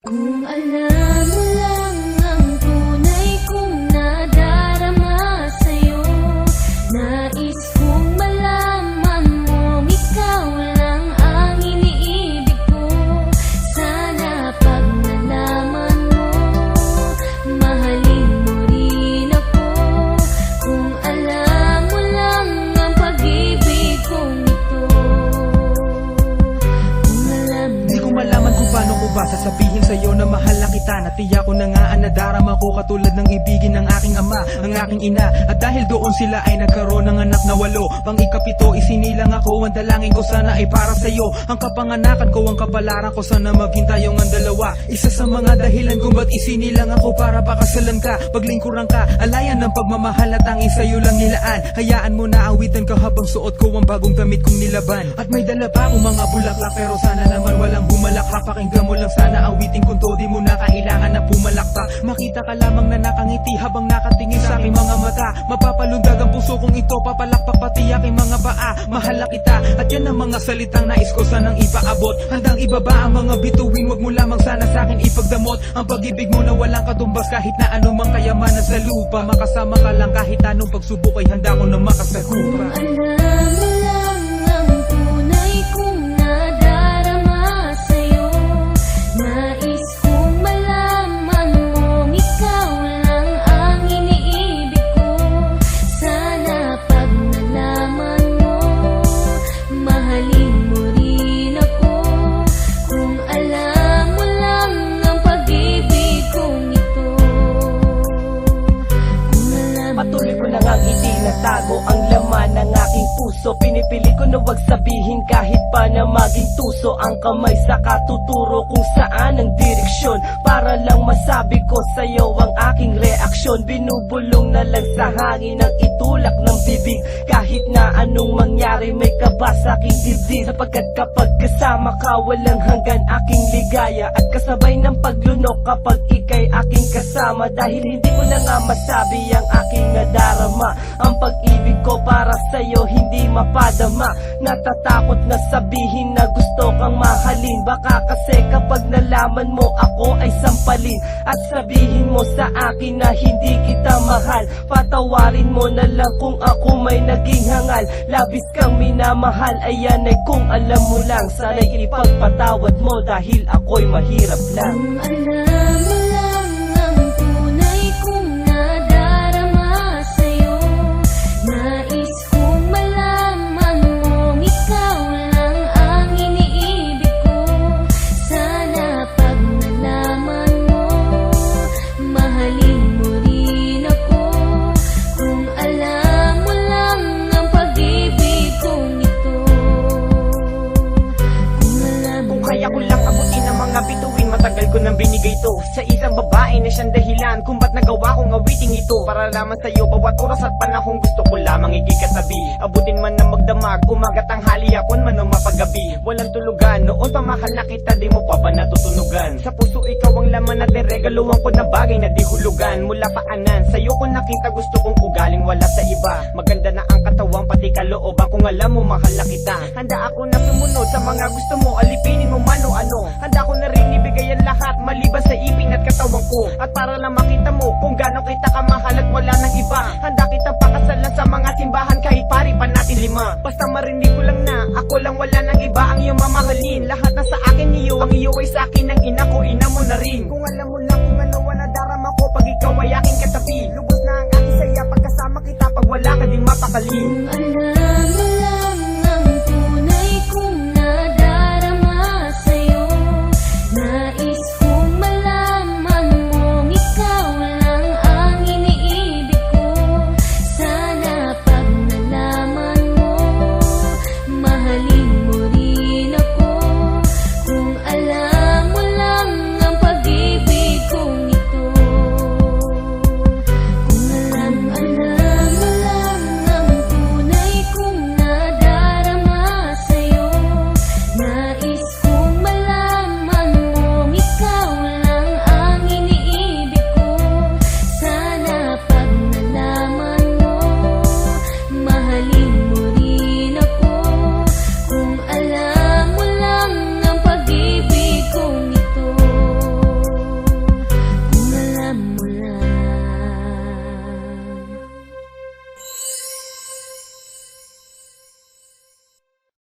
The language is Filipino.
Kung alam mo lang ang tunay kong nadarama sa'yo, nais kong malaman mo ikaw lang ang iniibig ko. Sana pag nalaman mo, mahalin mo rin ako. Kung alam mo lang ang pag-ibig kong ito. Kung alam mo, di ko malaman kung paano ko ba sasabihin sa'yo na mahal na kita. Natiya ko na nga ang nadarama ko katulad ng ibigin ng aking ama, ang aking ina. At dahil doon sila ay nagkaroon ng anak na 8, pang ikapito isinilang ako. Ang dalangin ko sana ay para sa'yo, ang kapanganakan ko, ang kapalaran ko, sana maging tayong ang dalawa. Isa sa mga dahilan kung ba't isinilang ako, para pakasalan ka, paglingkuran ka, alayan ng pagmamahal at tanging sa'yo lang nilaan. Hayaan mo na awitan ka habang suot ko ang bagong damit kong nilaban. At may dala pa akong mga bulaklak, pero sana naman walang bumalakha. Pakinggan mo lang sana awitin kung to, di mo na kailangan na pumalakpak. Makita ka lamang na nakangiti habang nakatingin sa aking mga mata. Mapapalundag ang puso kong ito, papalakpak pati aking mga paa. Mahal na kita, at yan ang mga salitang nais ko sanang ipaabot. Handang ibaba ang mga bituin, wag mo lamang sana sa akin ipagdamot. Ang pag-ibig mo na walang katumbas, kahit na anumang kayamanan sa lupa. Makasama ka lang kahit anong pagsubok ay handa ko na makasagupa. alam mo lang ang tunay kong nadarama sa'yo, nais kong malaman mo ikaw lang ang iniibig ko. Sana pag nalaman mo, mahalin mo rin ako. Kung alam mo lang ang pag-ibig kong ito. Kung alam mo Patuloy ko na ngang itinatago ang laman ng aking puso. Pinipili ko na wag sabihin kahit pa na maging tuso. Ang kamay sa katuturo kung saan ang direksyon, para lang masabi ko sa'yo ang aking reaksyon. Binubulong na lang sa hangin ang itulak ng bibig. Kahit na anong mangyari may kaba sa aking dibdib. Sapagkat kapag kasama ka walang hanggan aking ligaya, at kasabay ng paglunok kapag ika'y aking kasama. Dahil hindi ko na nga masabi ang aking nadarama. Ang pag-ibig ko para sa'yo hindi mapadama. Natatakot na sabihin na gusto kang mahalin. Baka kasi kapag nalaman mo ako ay sampalin, at sabihin mo sa akin na hindi kita mahal. Patawarin mo na lang kung ako may naging hangal. Labis kang minamahal, ayan ay kung alam mo lang. Sana'y ipagpatawad mo dahil ako'y mahirap lang. Kung alam mo lang ang tunay kong nadarama sa'yo, nais kong malaman mo ikaw lang ang iniibig ko. Sana pag nalaman mo, mahalin mo rin ako. Kung alam mo lang ang pag-ibig kong ito. Kung alam mo Kung kaya ko lang abutin ang mga bituin, matagal ko nang binigay to sa isang babae na siyang dahilan kung ba't nagawa kong awiting ito. Para lamang sa'yo bawat oras at panahong gusto ko lamang ikikatabi. Abutin man na magdamag, umaga tanghali, hapon man o mapagabi. Walang tulugan, noon pa mahal na kita, di mo pa ba natutunugan? Sa puso ikaw ang laman at niregaluhan ko ng bagay na di hulugan. Mula paanan, sa'yo ko nakita gusto kong ugaling wala sa iba. Maganda na ang katawan pati kalooban, kung alam mo mahal na kita. Handa ako na sumunod sa mga gusto mo, alipinin mo man o ano. Handa ko na rin ibigay ang lahat maliban sa ipin at katawan ko. At para lang makita mo kung gaano kita kamahal at wala nang iba, handa kitang pakasalan sa mga simbahan kahit pari pa natin 5. Basta marinig ko lang na ako lang wala nang iba ang iyong mamahalin. Lahat na sa akin iyo, ang iyo ay sa akin, ang ina ko, ina mo na rin. Kung alam mo lang kung ano ang nadarama ko pag ikaw ay aking katabi. Lubos na ang aking saya pagkasama kita, pag wala ka di mapakali.